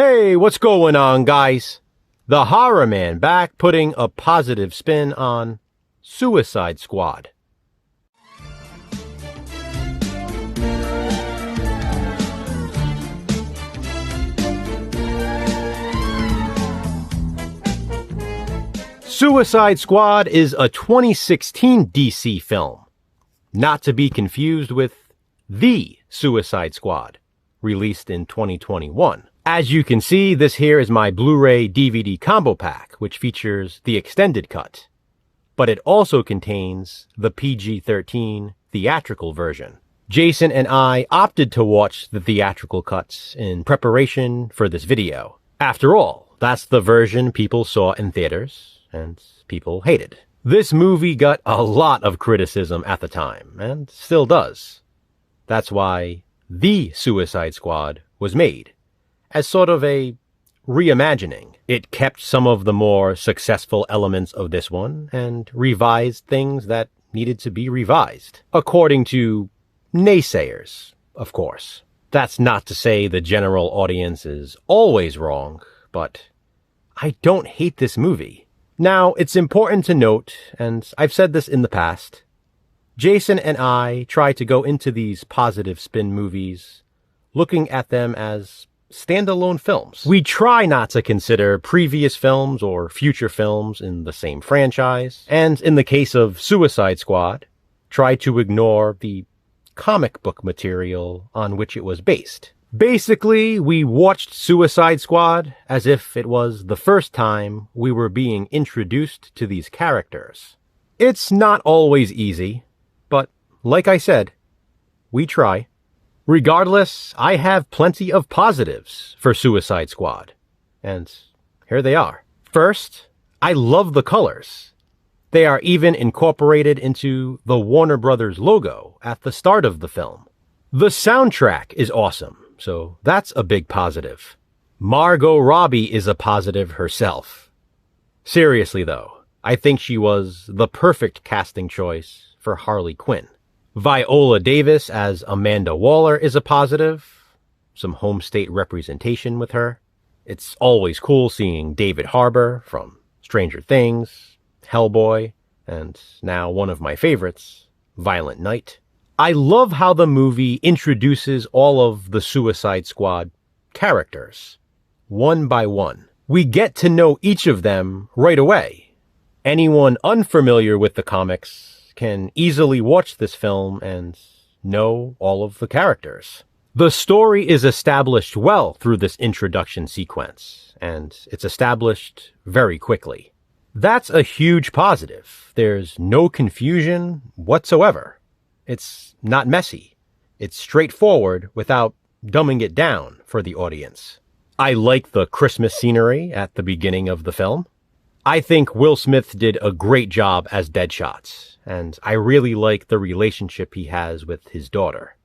Hey, what's going on, guys? The Horror Man back putting a positive spin on Suicide Squad. Suicide Squad is a 2016 DC film, not to be confused with The Suicide Squad, released in 2021. As you can see, this here is my Blu-ray DVD combo pack, which features the extended cut, but it also contains the PG-13 theatrical version. Jason and I opted to watch the theatrical cuts in preparation for this video. After all, that's the version people saw in theaters and people hated. This movie got a lot of criticism at the time, and still does. That's why The Suicide Squad was made, as sort of a reimagining. It kept some of the more successful elements of this one, and revised things that needed to be revised. According to naysayers, of course. That's not to say the general audience is always wrong, but I don't hate this movie. Now, it's important to note, and I've said this in the past, Jason and I try to go into these positive spin movies looking at them as standalone films. We try not to consider previous films or future films in the same franchise, and in the case of Suicide Squad, try to ignore the comic book material on which it was based. Basically, we watched Suicide Squad as if it was the first time we were being introduced to these characters. It's not always easy, but like I said, we try. Regardless, I have plenty of positives for Suicide Squad, and here they are. First, I love the colors. They are even incorporated into the Warner Brothers logo at the start of the film. The soundtrack is awesome, so that's a big positive. Margot Robbie is a positive herself. Seriously though, I think she was the perfect casting choice for Harley Quinn. Viola Davis as Amanda Waller is a positive. Some home state representation with her. It's always cool seeing David Harbour from Stranger Things, Hellboy, and now one of my favorites, Violent Night. I love how the movie introduces all of the Suicide Squad characters, one by one. We get to know each of them right away. Anyone unfamiliar with the comics can easily watch this film and know all of the characters. The story is established well through this introduction sequence, and it's established very quickly. That's a huge positive. There's no confusion whatsoever. It's not messy. It's straightforward without dumbing it down for the audience. I like the Christmas scenery at the beginning of the film. I think Will Smith did a great job as Deadshot, and I really like the relationship he has with his daughter.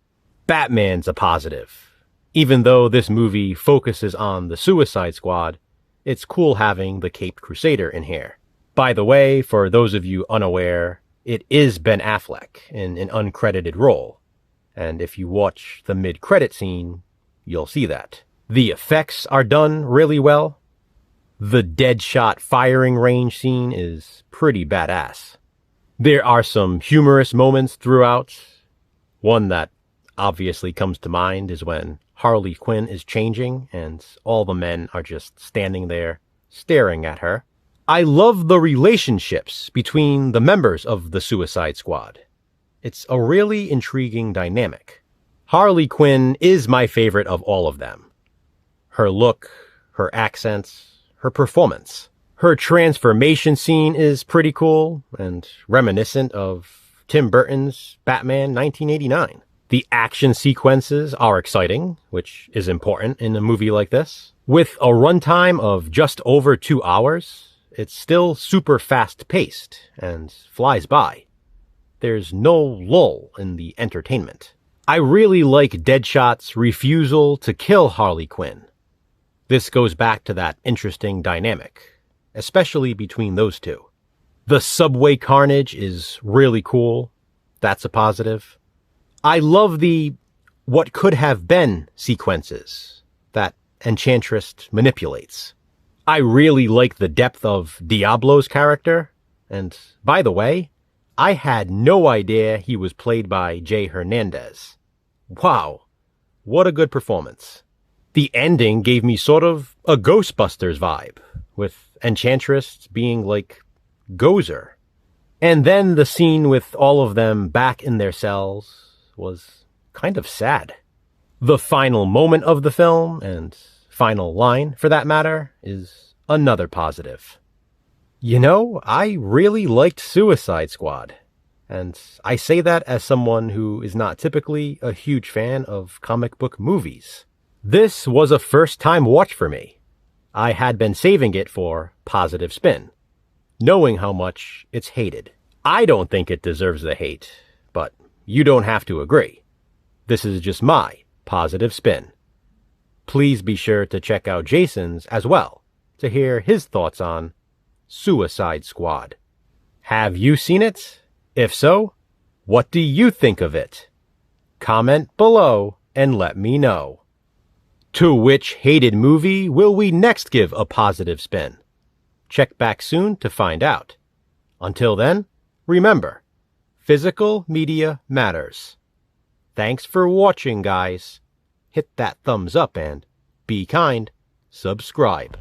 Batman's a positive. Even though this movie focuses on the Suicide Squad, it's cool having the Caped Crusader in here. By the way, for those of you unaware, it is Ben Affleck in an uncredited role, and if you watch the mid-credit scene, you'll see that. The effects are done really well. The Deadshot firing range scene is pretty badass. There are some humorous moments throughout. One that obviously comes to mind is when Harley Quinn is changing and all the men are just standing there staring at her. I love the relationships between the members of the Suicide Squad. It's a really intriguing dynamic. Harley Quinn is my favorite of all of them. Her look, her accents, her performance. Her transformation scene is pretty cool and reminiscent of Tim Burton's Batman 1989. The action sequences are exciting, which is important in a movie like this. With a runtime of just over 2 hours, it's still super fast-paced and flies by. There's no lull in the entertainment. I really like Deadshot's refusal to kill Harley Quinn. This goes back to that interesting dynamic, especially between those two. The subway carnage is really cool. That's a positive. I love the what could have been sequences that Enchantress manipulates. I really like the depth of Diablo's character, and by the way, I had no idea he was played by Jay Hernandez. Wow, what a good performance. The ending gave me sort of a Ghostbusters vibe, with Enchantress being like Gozer. And then the scene with all of them back in their cells was kind of sad. The final moment of the film, and final line for that matter, is another positive. You know, I really liked Suicide Squad, and I say that as someone who is not typically a huge fan of comic book movies. This was a first-time watch for me. I had been saving it for positive spin, knowing how much it's hated. I don't think it deserves the hate, but you don't have to agree. This is just my positive spin. Please be sure to check out Jason's as well to hear his thoughts on Suicide Squad. Have you seen it? If so, what do you think of it? Comment below and let me know. To which hated movie will we next give a positive spin? Check back soon to find out. Until then, remember, physical media matters. Thanks for watching, guys. Hit that thumbs up and, be kind, subscribe.